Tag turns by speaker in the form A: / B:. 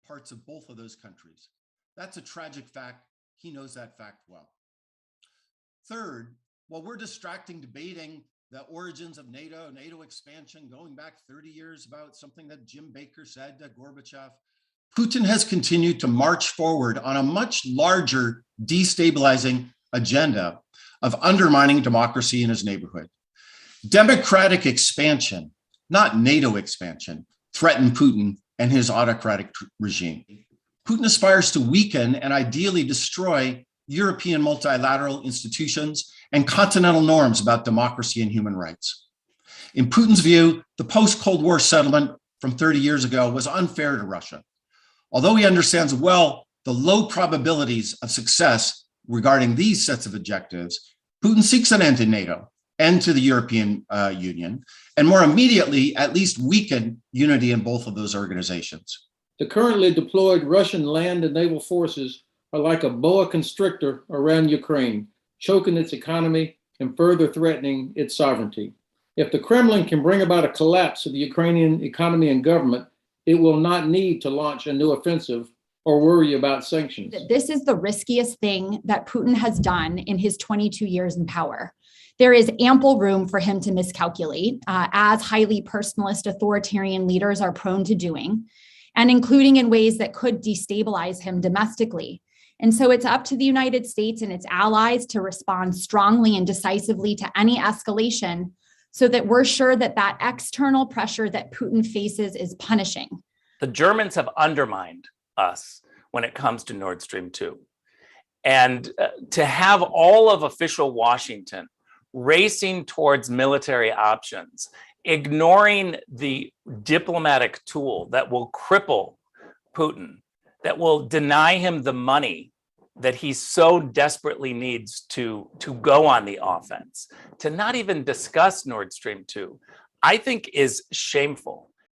A: parts of both of those countries. That's a tragic fact. He knows that fact well. Third, while we're distracting debating the origins of NATO expansion going back 30 years about something that Jim Baker said to Gorbachev, Putin has continued to march forward on a much larger destabilizing agenda of undermining democracy in his neighborhood. Democratic expansion, not NATO expansion, threaten Putin and his autocratic regime. Putin aspires to weaken and ideally destroy European multilateral institutions and continental norms about democracy and human rights. In Putin's view, the post-Cold War settlement from 30 years ago was unfair to Russia. Although he understands well the low probabilities of success regarding these sets of objectives, Putin seeks an end to NATO, end to the European Union, and more immediately, at least weaken unity in both of those organizations.
B: The currently deployed Russian land and naval forces are like a boa constrictor around Ukraine, choking its economy and further threatening its sovereignty. If the Kremlin can bring about a collapse of the Ukrainian economy and government, it will not need to launch a new offensive or worry about sanctions.
C: This is the riskiest thing that Putin has done in his 22 years in power. There is ample room for him to miscalculate, as highly personalist authoritarian leaders are prone to doing, and including in ways that could destabilize him domestically. And so it's up to the United States and its allies to respond strongly and decisively to any escalation so that we're sure that that external pressure that Putin faces is punishing.
D: The Germans have undermined us when it comes to Nord Stream 2. And to have all of official Washington racing towards military options, ignoring the diplomatic tool that will cripple Putin, that will deny him the money that he so desperately needs to go on the offense, to not even discuss Nord Stream 2, I think is shameful.